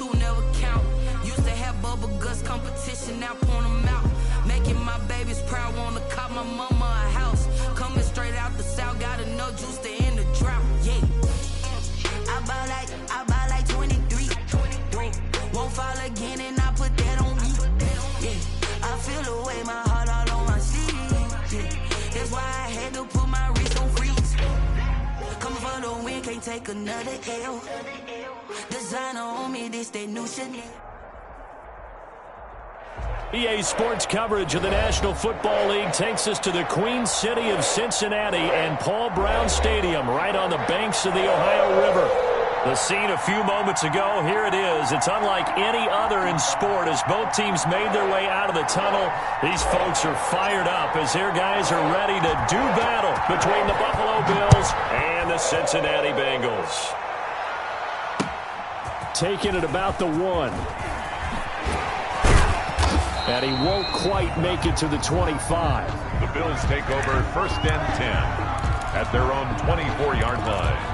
two never count. Used to have bubble guts competition, now point them out. Making my babies proud, wanna cop my mama a house. Coming straight out the south, got enough juice to end the drought. Yeah. I buy like 23. Won't fall again and I put that on me. Yeah. I feel the way, my heart all on my sleeve. Yeah. That's why I had to put my wrist on freeze. Coming for the win, can't take another L. Designer on me, this that new Chanel. EA Sports coverage of the National Football League takes us to the Queen City of Cincinnati and Paul Brown Stadium right on the banks of the Ohio River. The scene a few moments ago, here it is. It's unlike any other in sport as both teams made their way out of the tunnel. These folks are fired up as their guys are ready to do battle between the Buffalo Bills and the Cincinnati Bengals. Taking it about the 1. And he won't quite make it to the 25. The Bills take over 1st and 10 at their own 24-yard line.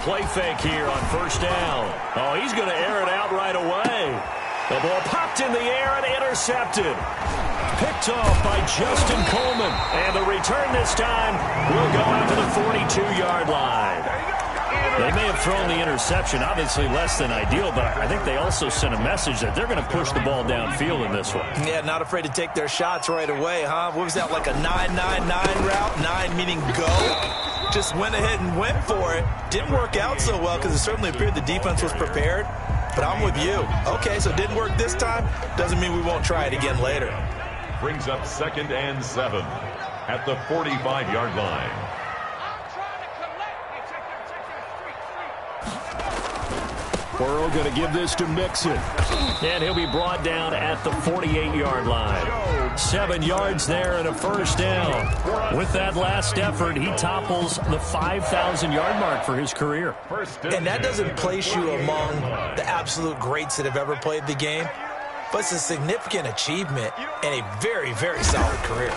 Play fake here on 1st down. Oh, he's going to air it out right away. The ball popped in the air and intercepted. Picked off by Justin Coleman. And the return this time will go out to the 42-yard line. They may have thrown the interception, obviously less than ideal, but I think they also sent a message that they're going to push the ball downfield in this one. Yeah, not afraid to take their shots right away, huh? What was that, like a 9-9-9 route? 9 meaning go? Just went ahead and went for it. Didn't work out so well because it certainly appeared the defense was prepared. But I'm with you. Okay, so it didn't work this time. Doesn't mean we won't try it again later. Brings up 2nd and 7 at the 45-yard line. Burrow going to give this to Mixon. And he'll be brought down at the 48-yard line. 7 yards there and a 1st down. With that last effort, he topples the 5,000-yard mark for his career. And that doesn't place you among the absolute greats that have ever played the game, but it's a significant achievement and a very, very solid career.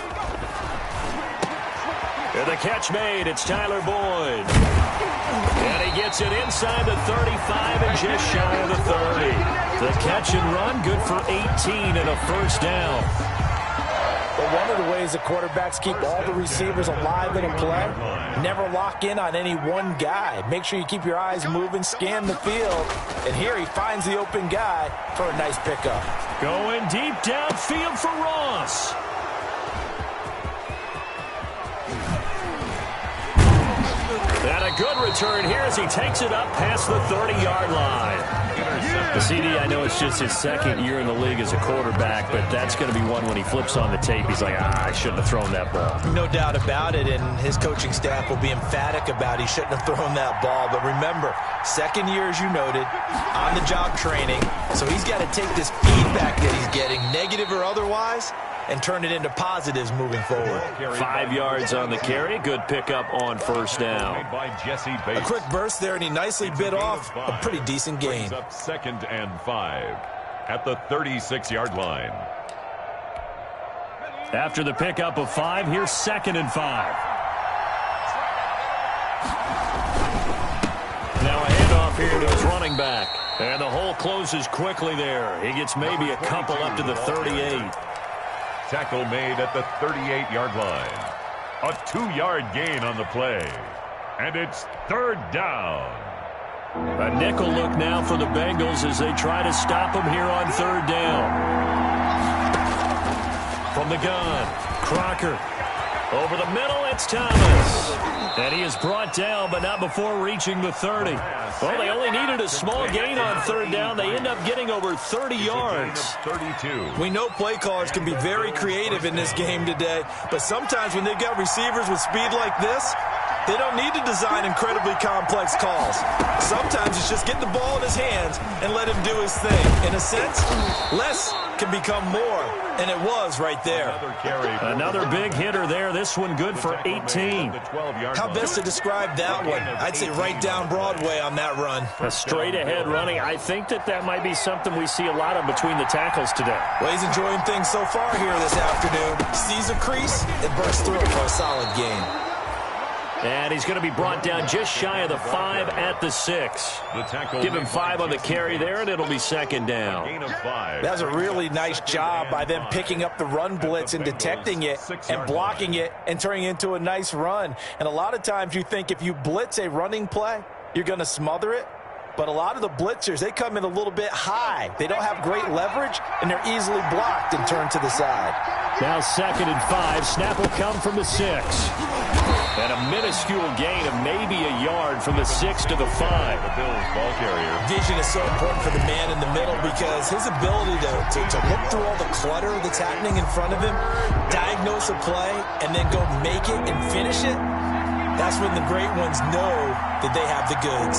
And the catch made. It's Tyler Boyd. And he gets it inside the 35 and just shy of the 30. The catch and run, good for 18 and a 1st down. Well, one of the ways the quarterbacks keep all the receivers alive in a play, never lock in on any one guy. Make sure you keep your eyes moving, scan the field. And here he finds the open guy for a nice pickup. Going deep downfield for Ross. And a good return here as he takes it up past the 30-yard line. The CD, I know it's just his 2nd year in the league as a quarterback, but that's going to be one when he flips on the tape. He's like, I shouldn't have thrown that ball. No doubt about it, and his coaching staff will be emphatic about he shouldn't have thrown that ball. But remember, 2nd year, as you noted, on-the-job training, so he's got to take this feedback that he's getting, negative or otherwise, and turn it into positives moving forward. 5 yards on the carry. Good pickup on 1st down. A quick burst there, and he nicely bit off a pretty decent gain. Up 2nd and 5 at the 36-yard line. After the pickup of 5, here's 2nd and 5. Now a handoff here to his running back. And the hole closes quickly there. He gets maybe a couple up to the 38. Tackle made at the 38-yard line. A 2-yard gain on the play. And it's 3rd down. A nickel look now for the Bengals as they try to stop him here on 3rd down. From the gun, Crocker. Over the middle, it's Thomas. And he is brought down, but not before reaching the 30. Well, they only needed a small gain on 3rd down. They end up getting over 30 yards. 32. We know play callers can be very creative in this game today, but sometimes when they've got receivers with speed like this, They don't need to design incredibly complex calls. Sometimes it's just get the ball in his hands and let him do his thing. In a sense, less can become more, and it was right there. Another big hitter there. This one good for 18. How best to describe that one? I'd say right down Broadway on that run. A straight-ahead running. I think that might be something we see a lot of between the tackles today. Well, he's enjoying things so far here this afternoon. Sees a crease and bursts through it for a solid gain. And he's going to be brought down just shy of the 5 at the 6. Give him 5 on the carry there, and it'll be second down. That was a really nice job by them picking up the run blitz and detecting it and blocking it and turning it into a nice run. And a lot of times you think if you blitz a running play, you're going to smother it. But a lot of the blitzers, they come in a little bit high. They don't have great leverage, and they're easily blocked and turned to the side. Now second and 5. Snap will come from the 6. And a minuscule gain of maybe a yard from the 6 to the 5. The Bills ball carrier. Vision is so important for the man in the middle because his ability to look through all the clutter that's happening in front of him, diagnose a play, and then go make it and finish it, that's when the great ones know that they have the goods.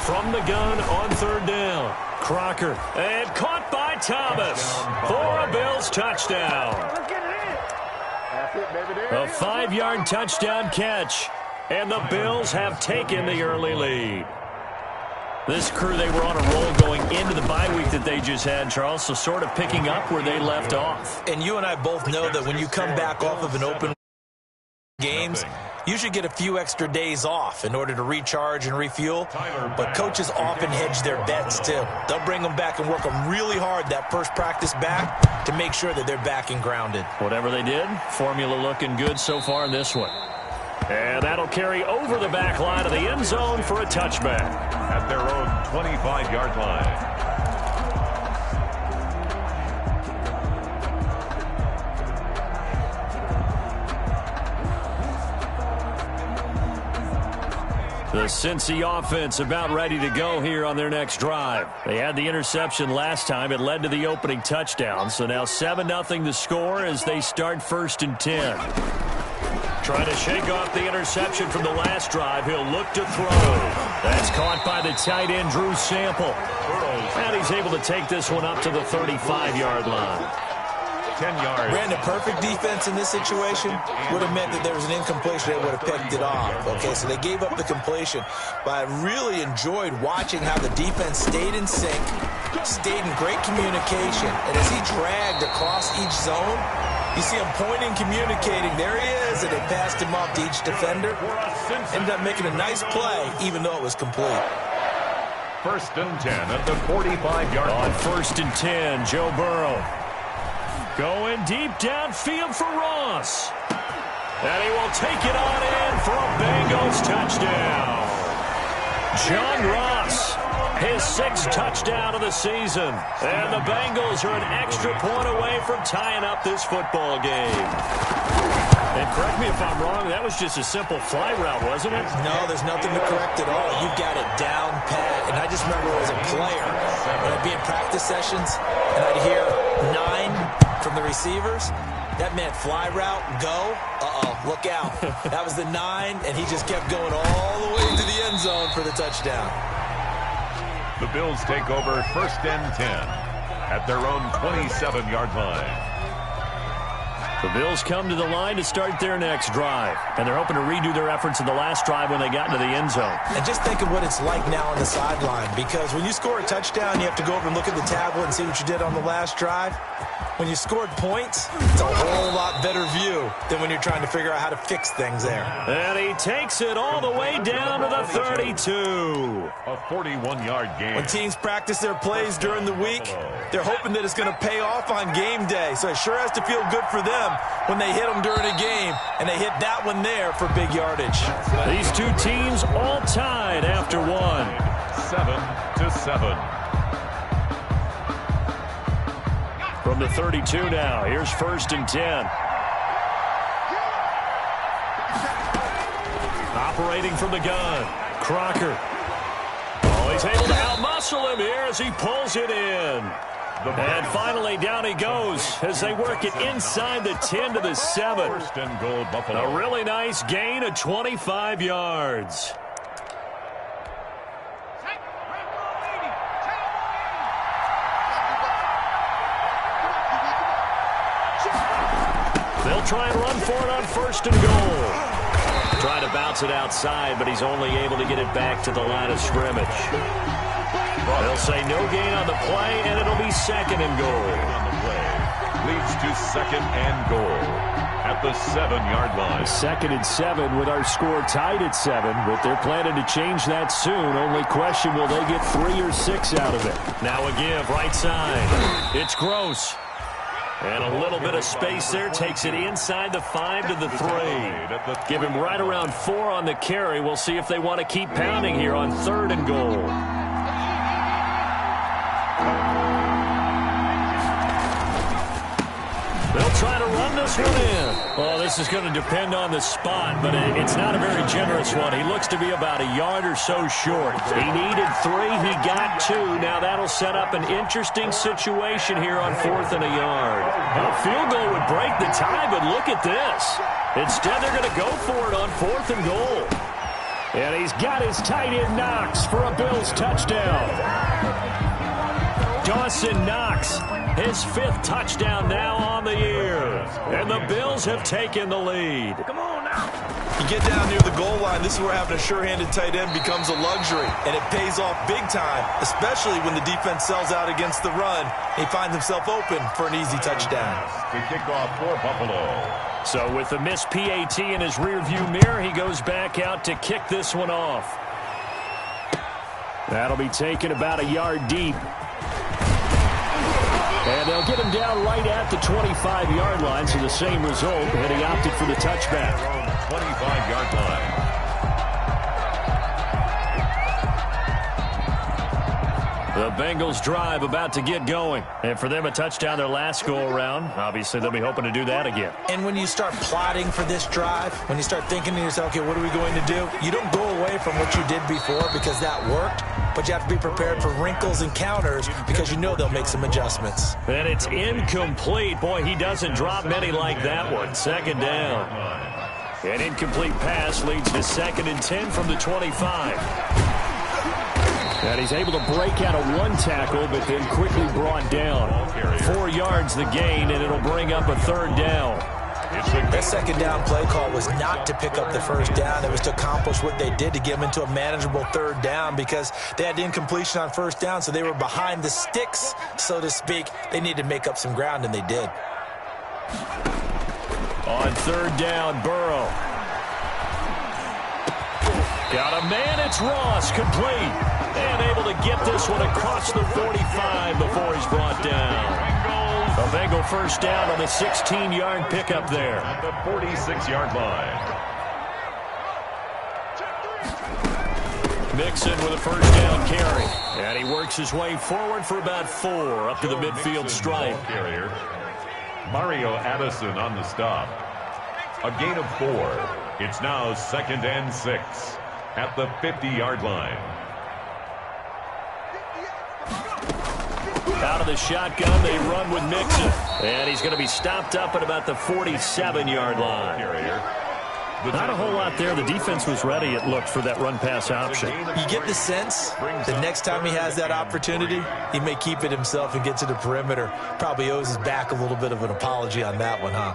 From the gun on third down. Crocker. And caught by Thomas for a Bills touchdown. A 5-yard touchdown catch. And the Bills have taken the early lead. This crew, they were on a roll going into the bye week that they just had, Charles, so sort of picking up where they left off. And you and I both know that when you come back off of an open games, you should get a few extra days off in order to recharge and refuel. But coaches often hedge their bets, too. They'll bring them back and work them really hard that first practice back to make sure that they're back and grounded. Whatever they did, formula looking good so far in this one. And that'll carry over the back line of the end zone for a touchback. At their own 25-yard line. The Cincy offense about ready to go here on their next drive. They had the interception last time. It led to the opening touchdown. So now 7-0 the score as they start 1st and 10. Trying to shake off the interception from the last drive. He'll look to throw. That's caught by the tight end, Drew Sample. And he's able to take this one up to the 35-yard line. 10 yards. Brandon, perfect defense in this situation would have meant that there was an incompletion that would have picked it off. Okay, so they gave up the completion. But I really enjoyed watching how the defense stayed in sync, stayed in great communication. And as he dragged across each zone, you see him pointing, communicating. There he is, and they passed him off to each defender. Ended up making a nice play, even though it was complete. 1st and 10 at the 45-yard line. On 1st and 10, Joe Burrow. Going deep downfield for Ross. And he will take it on in for a Bengals touchdown. John Ross, his 6th touchdown of the season. And the Bengals are an extra point away from tying up this football game. And correct me if I'm wrong, that was just a simple fly route, wasn't it? No, there's nothing to correct at all. You've got it down pat. And I just remember as a player, when I'd be in practice sessions, and I'd hear 9 from the receivers, that meant fly route, go, look out. That was the 9, and he just kept going all the way to the end zone for the touchdown. The Bills take over 1st and 10 at their own 27-yard line. The Bills come to the line to start their next drive. And they're hoping to redo their efforts in the last drive when they got into the end zone. And just think of what it's like now on the sideline. Because when you score a touchdown, you have to go over and look at the tablet and see what you did on the last drive. When you scored points, it's a whole lot better view than when you're trying to figure out how to fix things there. And he takes it all the way down to the 32. A 41-yard gain. When teams practice their plays during the week, they're hoping that it's going to pay off on game day. So it sure has to feel good for them when they hit them during a game, and they hit that one there for big yardage. These two teams all tied after one. 7-7. From the 32 now, here's 1st and 10. Operating from the gun, Crocker. Oh, he's able to outmuscle him here as he pulls it in. And finally, down he goes as they work it inside the 10 to the 7. First and goal, Buffalo. A really nice gain of 25 yards. They'll try and run for it on first and goal. Trying to bounce it outside, but he's only able to get it back to the line of scrimmage. They'll say no gain on the play, and it'll be second and goal. On the play leads to second and goal at the 7-yard line. Second and 7 with our score tied at 7, but they're planning to change that soon. Only question, will they get 3 or 6 out of it? Now a give, right side. It's Gross. And a little bit of space there, takes it inside the 5 to the 3. Give him right around 4 on the carry. We'll see if they want to keep pounding here on third and goal. They'll try to run this one in. Oh, this is going to depend on the spot, but it's not a very generous one. He looks to be about a yard or so short. He needed 3. He got 2. Now that'll set up an interesting situation here on 4th and a yard. A field goal would break the tie, but look at this. Instead, they're going to go for it on 4th and goal. And he's got his tight end Knox for a Bills touchdown. Dawson Knox, his 5th touchdown now on the year. And the Bills have taken the lead. Come on now. You get down near the goal line, this is where having a sure-handed tight end becomes a luxury. And it pays off big time, especially when the defense sells out against the run. He finds himself open for an easy touchdown. The kickoff for Buffalo. So with the missed PAT in his rearview mirror, he goes back out to kick this one off. That'll be taken about a yard deep. And they'll get him down right at the 25-yard line, so the same result, and he opted for the touchback. 25-yard line. The Bengals drive about to get going. And for them, a touchdown their last go-around. Obviously, they'll be hoping to do that again. And when you start plotting for this drive, when you start thinking to yourself, okay, what are we going to do? You don't go away from what you did before because that worked, but you have to be prepared for wrinkles and counters because you know they'll make some adjustments. And it's incomplete. Boy, he doesn't drop many like that one. Second down. An incomplete pass leads to 2nd and 10 from the 25. And he's able to break out of 1 tackle, but then quickly brought down. 4 yards the gain, and it'll bring up a 3rd down. That 2nd down play call was not to pick up the 1st down. It was to accomplish what they did to get them into a manageable 3rd down because they had incompletion on 1st down, so they were behind the sticks, so to speak. They needed to make up some ground, and they did. On 3rd down, Burrow. Got a man, it's Ross, complete. And able to get this one across the 45 before he's brought down. A Bengal 1st down on the 16-yard pickup there. At the 46-yard line. Mixon with a 1st down carry. And he works his way forward for about 4 up to the midfield stripe. Carrier. Mario Addison on the stop. A gain of 4. It's now 2nd and 6 at the 50-yard line. Out of the shotgun, they run with Mixon. And he's going to be stopped up at about the 47-yard line. Not a whole lot there. The defense was ready, it looked, for that run-pass option. You get the sense that next time he has that opportunity, he may keep it himself and get to the perimeter. Probably owes his back a little bit of an apology on that one, huh?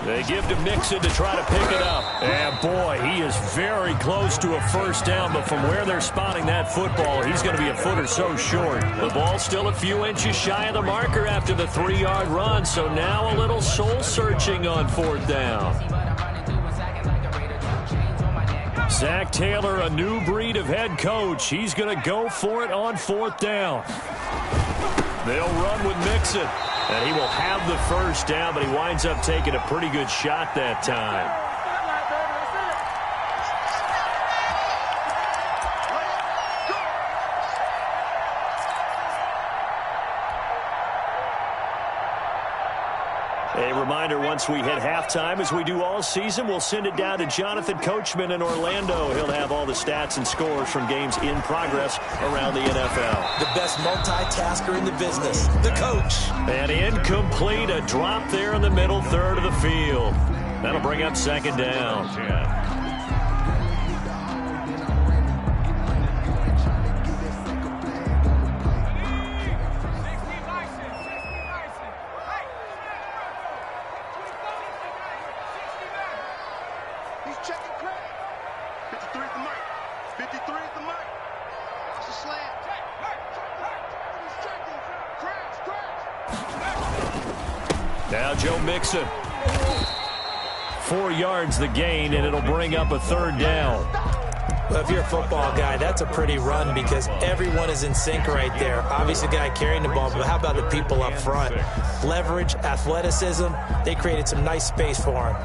They give to Mixon to try to pick it up. And, boy, he is very close to a 1st down, but from where they're spotting that football, he's going to be a foot or so short. The ball's still a few inches shy of the marker after the 3-yard run, so now a little soul-searching on 4th down. Zach Taylor, a new breed of head coach. He's going to go for it on 4th down. They'll run with Mixon. And he will have the 1st down, but he winds up taking a pretty good shot that time. reminder, once we hit halftime, as we do all season, we'll send it down to Jonathan Coachman in Orlando. He'll have all the stats and scores from games in progress around the NFL. The best multitasker in the business, the coach. And incomplete, a drop there in the middle third of the field. That'll bring up second down. Now Joe Mixon. 4 yards the gain, and it'll bring up a third down. Well, if you're a football guy, that's a pretty run because everyone is in sync right there. Obviously, the guy carrying the ball, but how about the people up front? Leverage, athleticism, they created some nice space for him.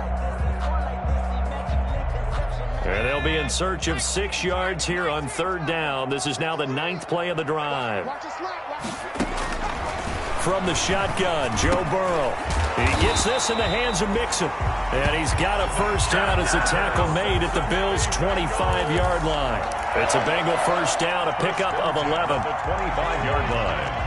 And they'll be in search of 6 yards here on third down. This is now the 9th play of the drive. From the shotgun, Joe Burrow. He gets this in the hands of Mixon. And he's got a first down as the tackle made at the Bills' 25-yard line. It's a Bengal first down, a pickup of 11. The 25-yard line.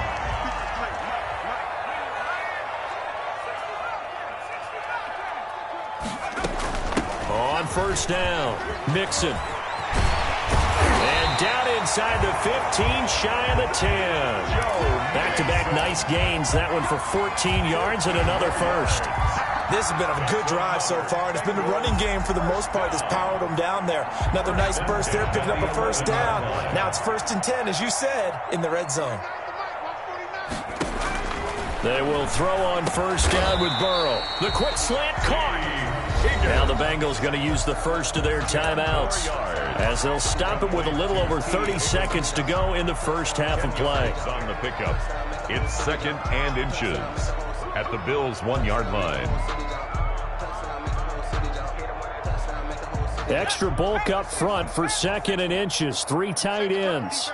On first down, Mixon. And down inside the 15, shy of the 10. Back-to-back nice gains. That one for 14 yards and another first. This has been a good drive so far, and it's been the running game for the most part that's powered them down there. Another nice burst there, picking up a first down. Now it's 1st and 10, as you said, in the red zone. They will throw on first down with Burrow. The quick slant caught. Now the Bengals going to use the first of their timeouts as they'll stop it with a little over 30 seconds to go in the first half of play. On the pickup, it's 2nd and inches at the Bills' 1-yard line. Extra bulk up front for 2nd and inches. 3 tight ends.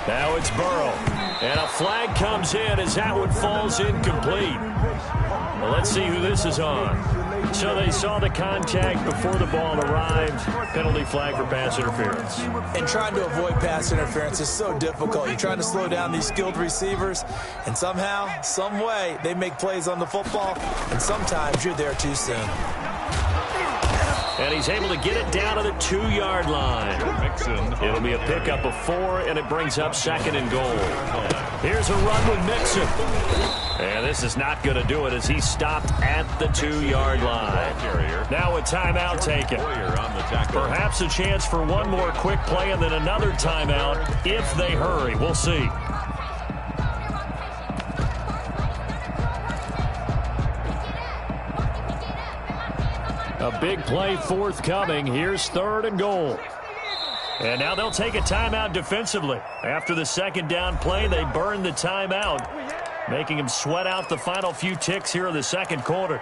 Now it's Burrow. And a flag comes in as that one falls incomplete. Well, let's see who this is on. So they saw the contact before the ball arrived. Penalty flag for pass interference. And trying to avoid pass interference is so difficult. You're trying to slow down these skilled receivers, and somehow, some way, they make plays on the football, and sometimes you're there too soon. And he's able to get it down to the 2-yard line. It'll be a pickup of 4, and it brings up 2nd and goal. Here's a run with Mixon. And this is not going to do it as he's stopped at the 2-yard line. Now a timeout taken. Perhaps a chance for one more quick play and then another timeout if they hurry. We'll see. A big play forthcoming. Here's 3rd and goal. And now they'll take a timeout defensively. After the 2nd down play, they burn the timeout, making him sweat out the final few ticks here in the 2nd quarter.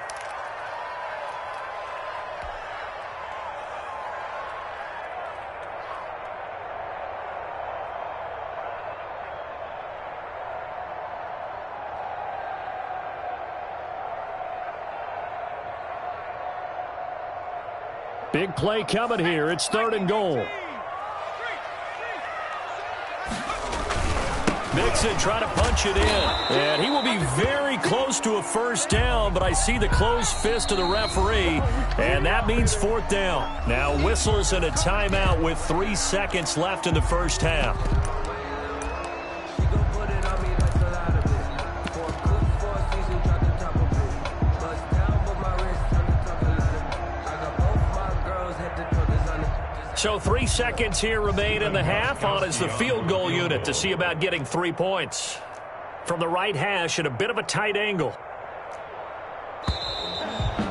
Big play coming here. It's 3rd and goal. Mixon trying to punch it in. And he will be very close to a first down, but I see the closed fist of the referee, and that means 4th down. Now whistles and a timeout with 3 seconds left in the first half. So 3 seconds here remain in the half. On is the field goal unit to see about getting 3 points. From the right hash at a bit of a tight angle.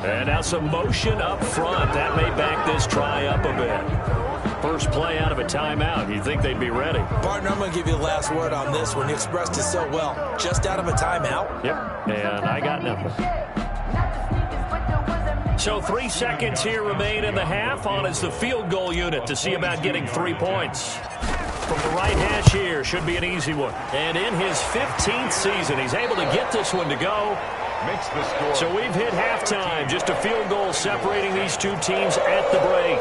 And now some motion up front. That may back this try up a bit. First play out of a timeout. You'd think they'd be ready. Partner, I'm going to give you the last word on this one. You expressed it so well. Just out of a timeout? Yep, and I got nothing. So 3 seconds here remain in the half. On is the field goal unit to see about getting 3 points. From the right hash here, should be an easy one. And in his 15th season, he's able to get this one to go. Makes the score. So we've hit halftime. Just a field goal separating these two teams at the break.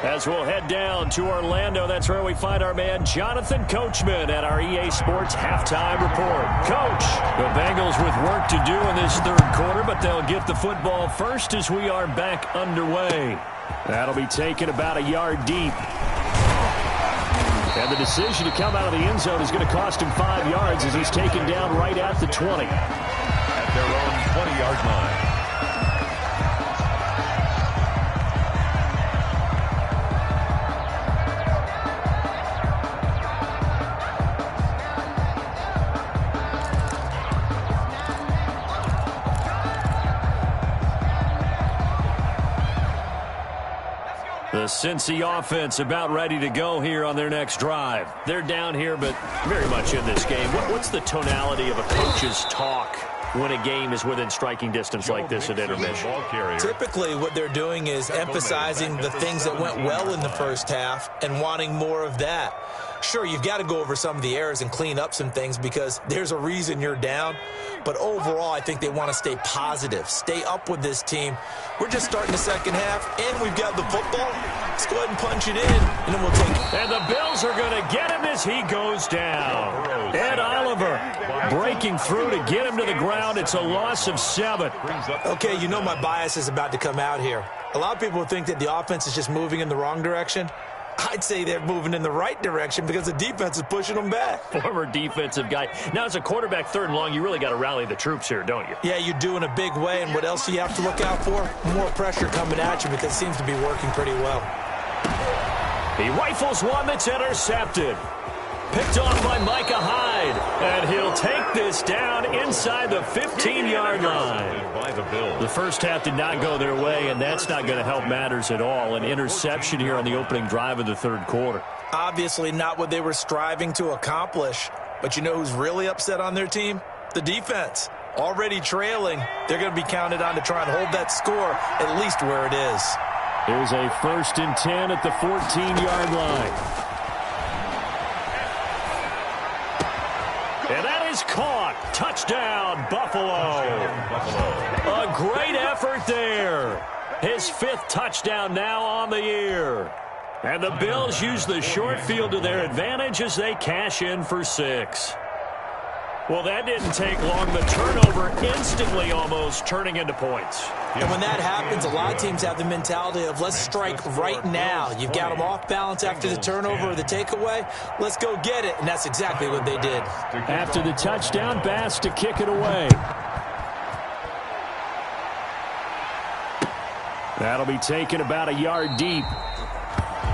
As we'll head down to Orlando, that's where we find our man Jonathan Coachman at our EA Sports Halftime Report. Coach, the Bengals with work to do in this third quarter, but they'll get the football first as we are back underway. That'll be taken about a yard deep. And the decision to come out of the end zone is going to cost him 5 yards as he's taken down right at the 20. At their own 20-yard line. The Cincy offense about ready to go here on their next drive. They're down here, but very much in this game. What's the tonality of a coach's talk when a game is within striking distance like this at intermission? Typically, what they're doing is emphasizing the things that went well in the first half and wanting more of that. Sure, you've got to go over some of the errors and clean up some things because there's a reason you're down. But overall, I think they want to stay positive, stay up with this team. We're just starting the second half, and we've got the football. Let's go ahead and punch it in, and then we'll take it. And the Bills are going to get him as he goes down. Ed Oliver breaking through to get him to the ground. It's a loss of 7. Okay, you know my bias is about to come out here. A lot of people think that the offense is just moving in the wrong direction. I'd say they're moving in the right direction because the defense is pushing them back. Former defensive guy. Now, as a quarterback, 3rd and long, you really got to rally the troops here, don't you? Yeah, you do in a big way. And what else do you have to look out for? More pressure coming at you because it seems to be working pretty well. He rifles one that's intercepted. Picked off by Micah Hyde. And he'll take this down inside the 15-yard line. The first half did not go their way, and that's not going to help matters at all. An interception here on the opening drive of the third quarter. Obviously not what they were striving to accomplish. But you know who's really upset on their team? The defense. Already trailing. They're going to be counted on to try and hold that score at least where it is. Here's a 1st and 10 at the 14-yard line. And that is caught. Touchdown, Buffalo. A great effort there. His 5th touchdown now on the year. And the Bills use the short field to their advantage as they cash in for 6. Well, that didn't take long. The turnover instantly almost turning into points. And when that happens, a lot of teams have the mentality of let's strike right now. You've got them off balance after the turnover or the takeaway. Let's go get it. And that's exactly what they did. After the touchdown, Bass to kick it away. That'll be taken about a yard deep.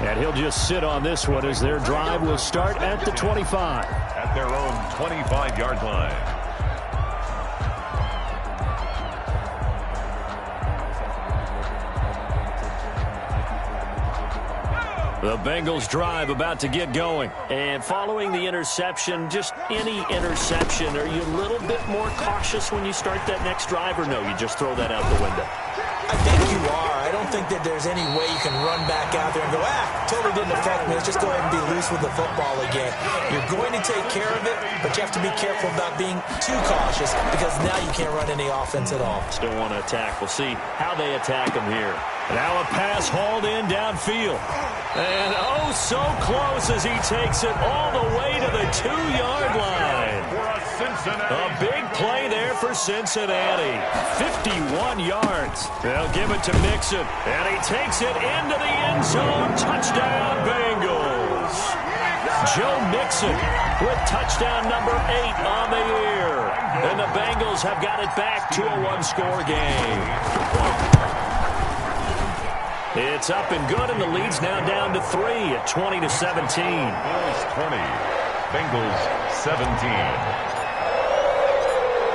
And he'll just sit on this one as their drive will start at the 25. At their own 25-yard line. The Bengals drive about to get going. And following the interception, just any interception, are you a little bit more cautious when you start that next drive, or no, you just throw that out the window? I think you are. I don't think that there's any way you can run back out there and go, totally didn't affect me. Let's just go ahead and be loose with the football again. You're going to take care of it, but you have to be careful about being too cautious because now you can't run any offense at all. Still want to attack. We'll see how they attack him here. Now a pass hauled in downfield. And oh, so close as he takes it all the way to the 2-yard line. A big play there for Cincinnati. 51 yards. They'll give it to Mixon. And he takes it into the end zone. Touchdown, Bengals. Joe Mixon with touchdown number 8 on the year. And the Bengals have got it back to a 1-score game. It's up and good, and the lead's now down to 3 at 20-17. Bills 20, Bengals 17.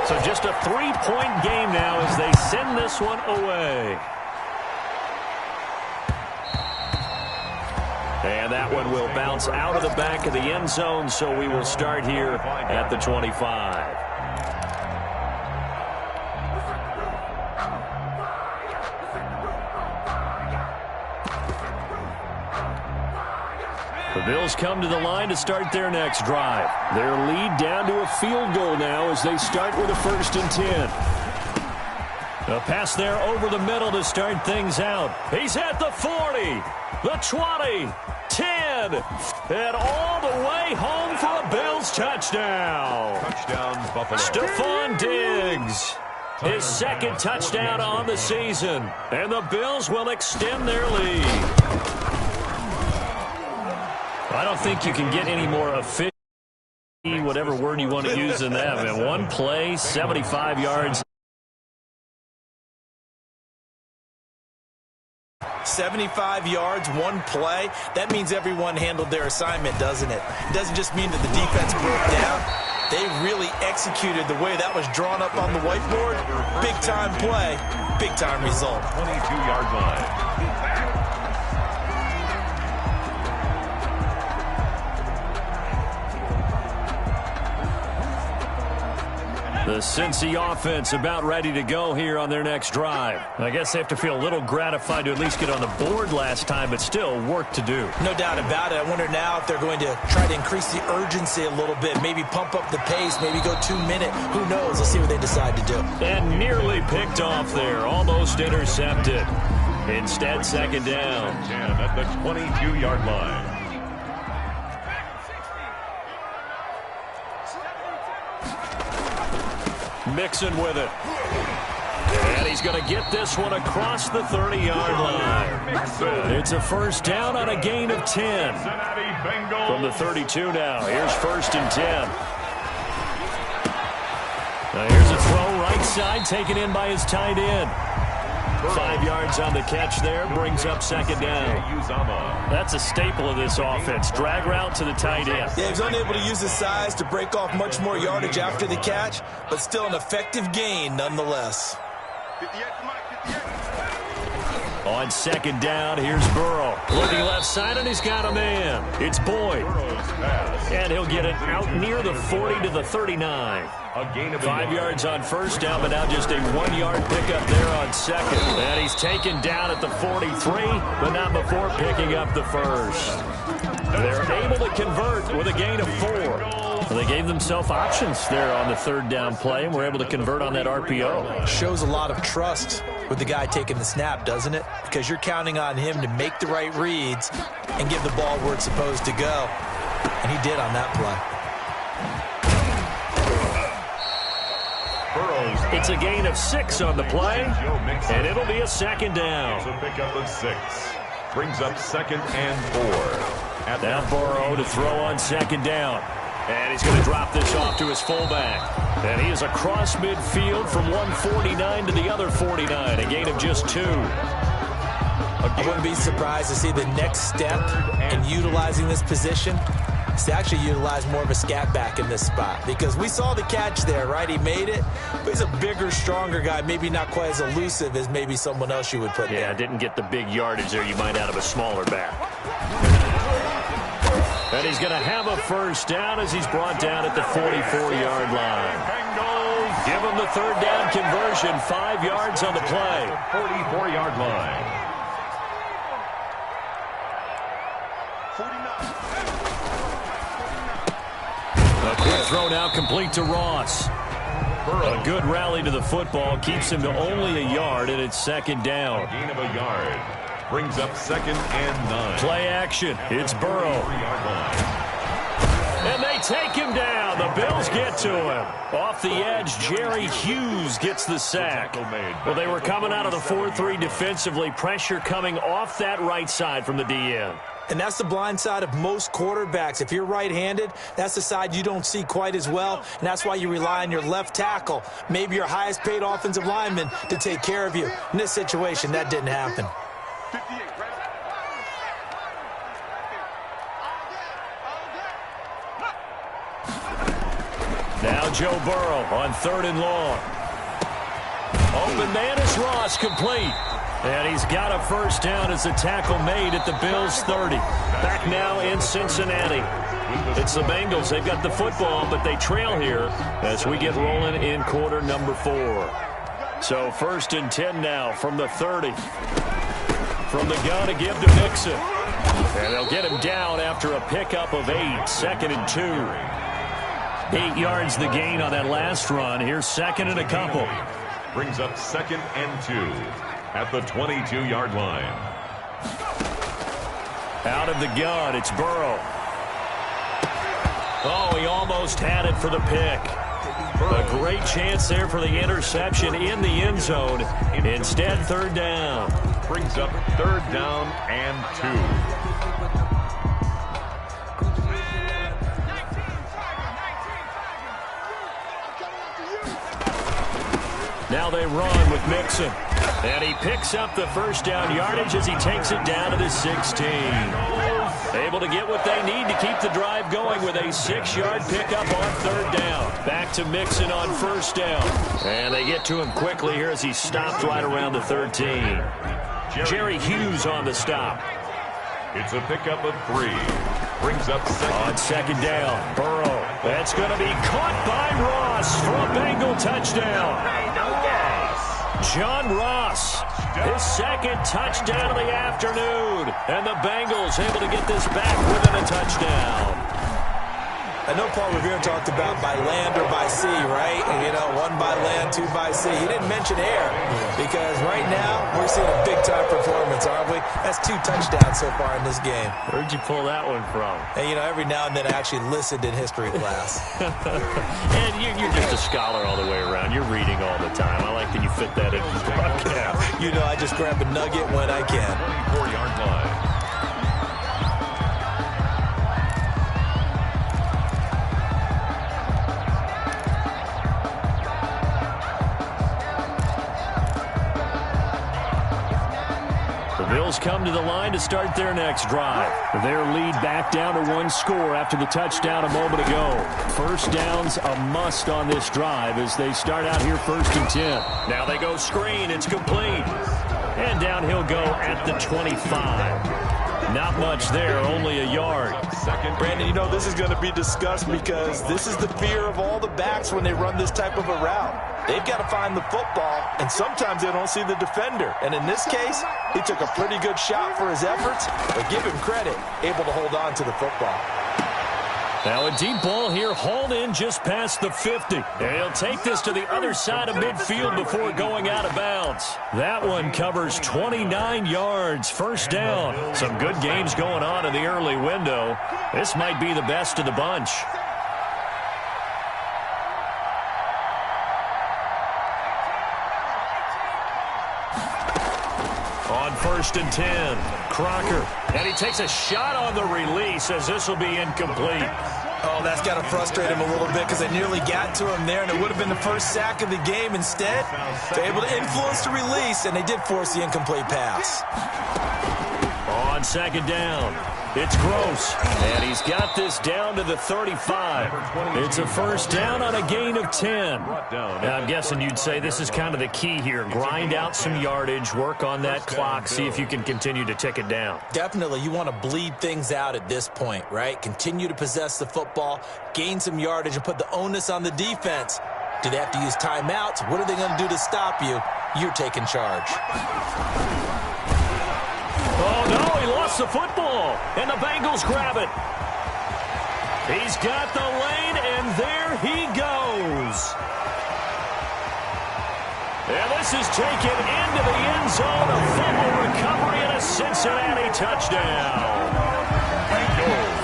So just a 3-point game now as they send this one away. And that one will bounce out of the back of the end zone, so we will start here at the 25. The Bills come to the line to start their next drive. Their lead down to a field goal now as they start with a 1st and 10. A pass there over the middle to start things out. He's at the 40, the 20, 10, and all the way home for a Bills touchdown. Touchdown, Buffalo. Stephon Diggs. His 2nd touchdown on the season. And the Bills will extend their lead. I don't think you can get any more efficient, whatever word you want to use in that. Man, one play, 75 yards. 75 yards, one play. That means everyone handled their assignment, doesn't it? It doesn't just mean that the defense broke down. They really executed the way that was drawn up on the whiteboard. Big-time play, big-time result. 22-yard line. The Cincy offense about ready to go here on their next drive. I guess they have to feel a little gratified to at least get on the board last time, but still work to do. No doubt about it. I wonder now if they're going to try to increase the urgency a little bit, maybe pump up the pace, maybe go 2-minute. Who knows? Let's see what they decide to do. And nearly picked off there, almost intercepted. Instead, 2nd down. 10 at the 22-yard line. Mixon with it. And he's going to get this one across the 30-yard line. It's a 1st down on a gain of 10. From the 32 now. Here's 1st and 10. Now here's a throw right side taken in by his tight end. 5 yards on the catch there, brings up 2nd down. That's a staple of this offense. Drag route to the tight end. Yeah, he was unable to use his size to break off much more yardage after the catch, but still an effective gain nonetheless. On 2nd down, here's Burrow. Looking left side, and he's got a man. It's Boyd. And he'll get it out near the 40 to the 39. 5 yards on 1st down, but now just a 1-yard pickup there on 2nd. And he's taken down at the 43, but not before picking up the 1st. They're able to convert with a gain of 4. They gave themselves options there on the 3rd down play, and were able to convert on that RPO. Shows a lot of trust with the guy taking the snap, doesn't it? Because you're counting on him to make the right reads and give the ball where it's supposed to go. And he did on that play. It's a gain of 6 on the play, and it'll be a 2nd down. So pick up of 6. Brings up 2nd and 4. Now Burrow to throw on 2nd down. And he's going to drop this off to his fullback. And he is across midfield from 149 to the other 49. A gain of just 2. I wouldn't be surprised to see the next step in utilizing this position is to actually utilize more of a scat back in this spot. Because we saw the catch there, right? He made it. But he's a bigger, stronger guy. Maybe not quite as elusive as maybe someone else you would put there. Yeah, didn't get the big yardage there you might out of a smaller back. And he's going to have a 1st down as he's brought down at the 44-yard line. Give him the 3rd down conversion. 5 yards on the play. 44-yard line. A quick throw now complete to Ross. A good rally to the football keeps him to only a yard, and it's 2nd down. Gain of a yard. Brings up 2nd and 9. Play action. It's Burrow. And they take him down. The Bills get to him. Off the edge, Jerry Hughes gets the sack. Well, they were coming out of the 4-3 defensively. Pressure coming off that right side from the DN. And that's the blind side of most quarterbacks. If you're right-handed, that's the side you don't see quite as well, and that's why you rely on your left tackle, maybe your highest-paid offensive lineman, to take care of you. In this situation, that didn't happen. Now Joe Burrow on 3rd and long. Open man is Ross, complete. And he's got a 1st down as the tackle made at the Bills' 30. Back now in Cincinnati. It's the Bengals. They've got the football, but they trail here as we get rolling in quarter number 4. So 1st and 10 now from the 30. From the gun to give to Mixon. And they'll get him down after a pickup of 8, 2nd and 2. 8 yards the gain on that last run. Here's 2nd and a couple. Brings up 2nd and 2 at the 22-yard line. Out of the gun, it's Burrow. Oh, he almost had it for the pick. A great chance there for the interception in the end zone. Instead, 3rd down. Brings up 3rd down and 2. Now they run with Mixon. And he picks up the 1st down yardage as he takes it down to the 16. Able to get what they need to keep the drive going with a 6-yard pickup on 3rd down. Back to Mixon on 1st down. And they get to him quickly here as he stopped right around the 13. Jerry Hughes on the stop. It's a pickup of 3. Brings up 2nd. On 2nd down, Burrow. That's going to be caught by Ross for a Bengal touchdown. John Ross, his 2nd touchdown of the afternoon. And the Bengals able to get this back within a touchdown. I know Paul Revere talked about by land or by sea, right? And, 1 by land, 2 by sea. He didn't mention air because right now we're seeing a big-time performance, aren't we? That's 2 touchdowns so far in this game. Where'd you pull that one from? And, every now and then I actually listened in history class. And you're just a scholar all the way around. You're reading all the time. I like that you fit that in the broadcast. I just grab a nugget when I can. 24-yard line. Bills come to the line to start their next drive. Their lead back down to 1 score after the touchdown a moment ago. 1st down's a must on this drive as they start out here 1st and 10. Now they go screen. It's complete. And down he'll go at the 25. Not much there, only a yard. Brandon, this is going to be discussed because this is the fear of all the backs when they run this type of a route. They've got to find the football, and sometimes they don't see the defender. And in this case, he took a pretty good shot for his efforts, but give him credit, able to hold on to the football. Now a deep ball here, hauled in just past the 50. And he'll take this to the other side of midfield before going out of bounds. That one covers 29 yards, 1st down. Some good games going on in the early window. This might be the best of the bunch. On 1st and 10, Crocker. And he takes a shot on the release as this will be incomplete. Oh, that's got to frustrate him a little bit because they nearly got to him there, and it would have been the 1st sack of the game. Instead, they're able to influence the release, and they did force the incomplete pass. On 2nd down, it's Gross. And he's got this down to the 35. It's a 1st down on a gain of 10. Now, I'm guessing you'd say this is kind of the key here. Grind out some yardage, work on that clock, see if you can continue to tick it down. Definitely. You want to bleed things out at this point, right? Continue to possess the football, gain some yardage, and put the onus on the defense. Do they have to use timeouts? What are they going to do to stop you? You're taking charge. Oh, no, he lost the football, and the Bengals grab it. He's got the lane, and there he goes. And this is taken into the end zone, a fumble recovery, and a Cincinnati touchdown. Bengals.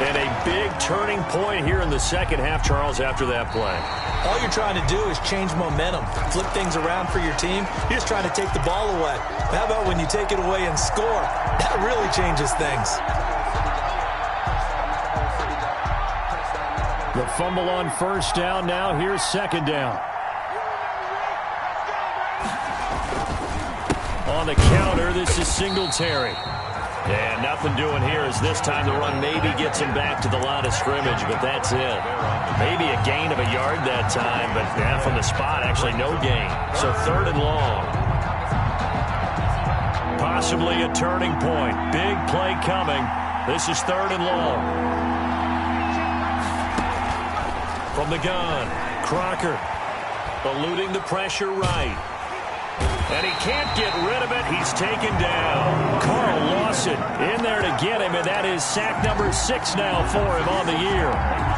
And a big turning point here in the 2nd half, Charles, after that play. All you're trying to do is change momentum, flip things around for your team. You're just trying to take the ball away. How about when you take it away and score? That really changes things. The fumble on 1st down. Now here's 2nd down. On the counter, this is Singletary. And nothing doing here as this time the run maybe gets him back to the line of scrimmage, but that's it. Maybe a gain of a yard that time, but from the spot, actually no gain. So 3rd and long. Possibly a turning point. Big play coming. This is 3rd and long. From the gun, Crocker eluding the pressure right. And he can't get rid of it. He's taken down. Carl Lawson in there to get him, and that is sack number 6 now for him on the year.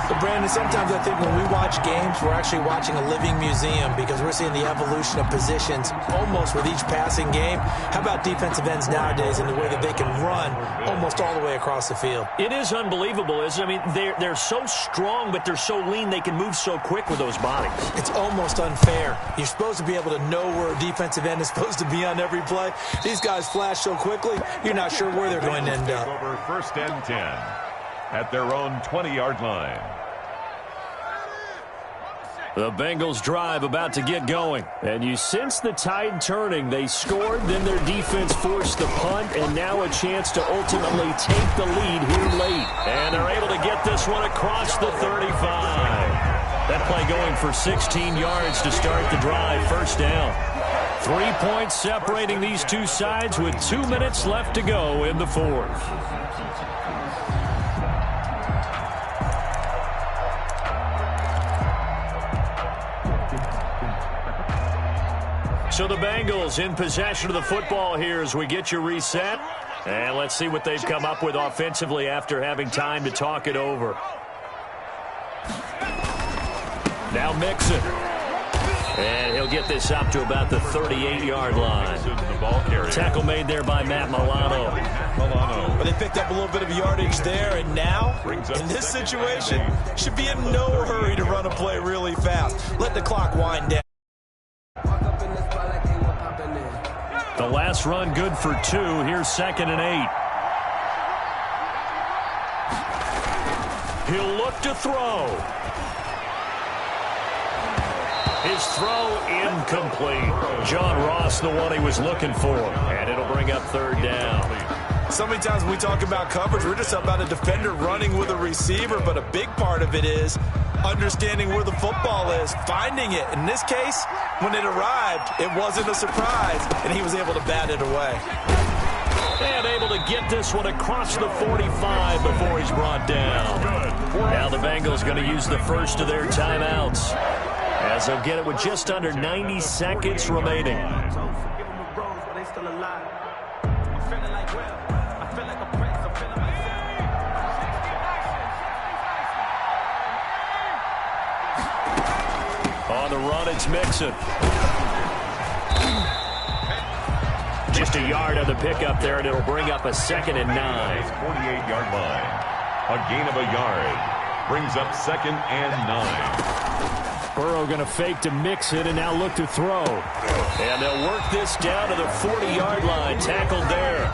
But Brandon, sometimes I think when we watch games, we're actually watching a living museum because we're seeing the evolution of positions almost with each passing game. How about defensive ends nowadays and the way that they can run almost all the way across the field? It is unbelievable, isn't it? I mean, they're so strong, but they're so lean. They can move so quick with those bodies. It's almost unfair. You're supposed to be able to know where a defensive end is supposed to be on every play. These guys flash so quickly, you're not sure where they're going to end up. Over 1st and 10 at their own 20-yard line. The Bengals drive about to get going. And you sense the tide turning. They scored, then their defense forced the punt, and now a chance to ultimately take the lead here late. And they're able to get this one across the 35. That play going for 16 yards to start the drive. 1st down. 3 points separating these two sides with 2 minutes left to go in the 4th. So the Bengals in possession of the football here as we get you reset. And let's see what they've come up with offensively after having time to talk it over. Now Mixon. And he'll get this up to about the 38-yard line. Tackle made there by Matt Milano. But they picked up a little bit of yardage there, and now, in this situation, should be in no hurry to run a play really fast. Let the clock wind down. The last run good for 2. Here's 2nd and 8. He'll look to throw. His throw incomplete. John Ross, the one he was looking for. And it'll bring up 3rd down. So many times when we talk about coverage, we're just about a defender running with a receiver, but a big part of it is understanding where the football is, finding it. In this case, when it arrived, it wasn't a surprise, and he was able to bat it away. And able to get this one across the 45 before he's brought down. Now the Bengals going to use the first of their timeouts, as they'll get it with just under 90 seconds remaining. On the run, it's Mixon. Just a yard on the pickup there, and it'll bring up a 2nd and 9. 48-yard line. A gain of a yard. Brings up 2nd and 9. Burrow going to fake to Mixon and now look to throw. And they'll work this down to the 40-yard line. Tackled there.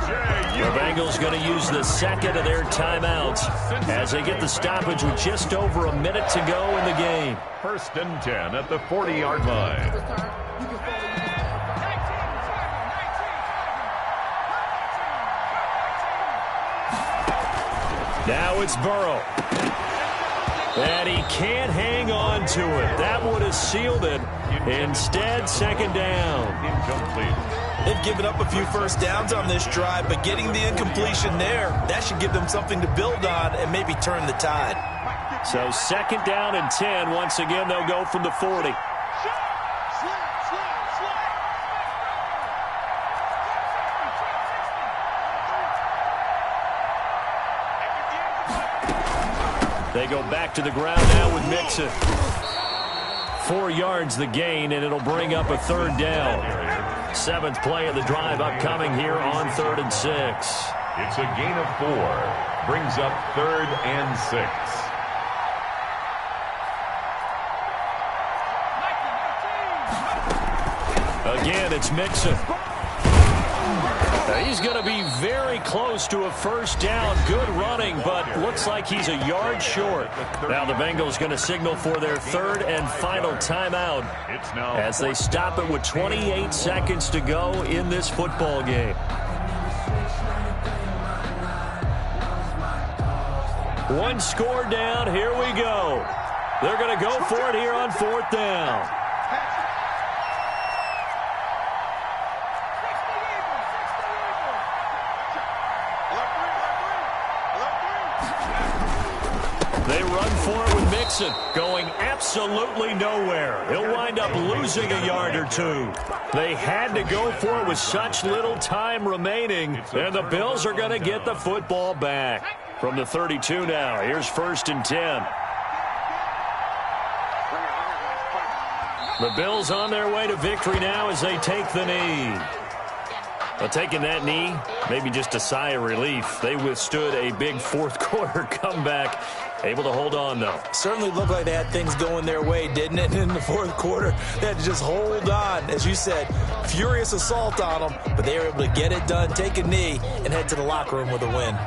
The Bengals going to use the 2nd of their timeouts as they get the stoppage with just over a minute to go in the game. 1st and 10 at the 40-yard line. Now it's Burrow. And he can't hang on to it. That would have sealed it. Instead, 2nd down. Incomplete. They've given up a few first downs on this drive, but getting the incompletion there, that should give them something to build on and maybe turn the tide. So 2nd down and 10. Once again, they'll go from the 40. They go back to the ground now with Mixon. 4 yards the gain, and it'll bring up a 3rd down. 7th play of the drive upcoming here on 3rd and 6. It's a gain of 4. Brings up 3rd and 6. Again, it's Mixon. He's going to be very close to a 1st down. Good running, but looks like he's a yard short. Now the Bengals going to signal for their 3rd and final timeout as they stop it with 28 seconds to go in this football game. One score down. Here we go. They're going to go for it here on 4th down. They run for it with Mixon. Mixon going absolutely nowhere. He'll wind up losing a yard or two. They had to go for it with such little time remaining, and the Bills are going to get the football back. From the 32 now, here's 1st and 10. The Bills on their way to victory now as they take the knee. But taking that knee, maybe just a sigh of relief. They withstood a big fourth-quarter comeback. Able to hold on, though. Certainly looked like they had things going their way, didn't it? In the fourth quarter, they had to just hold on. As you said, furious assault on them, but they were able to get it done, take a knee, and head to the locker room with a win.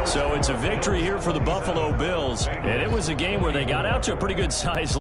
So it's a victory here for the Buffalo Bills, and it was a game where they got out to a pretty good size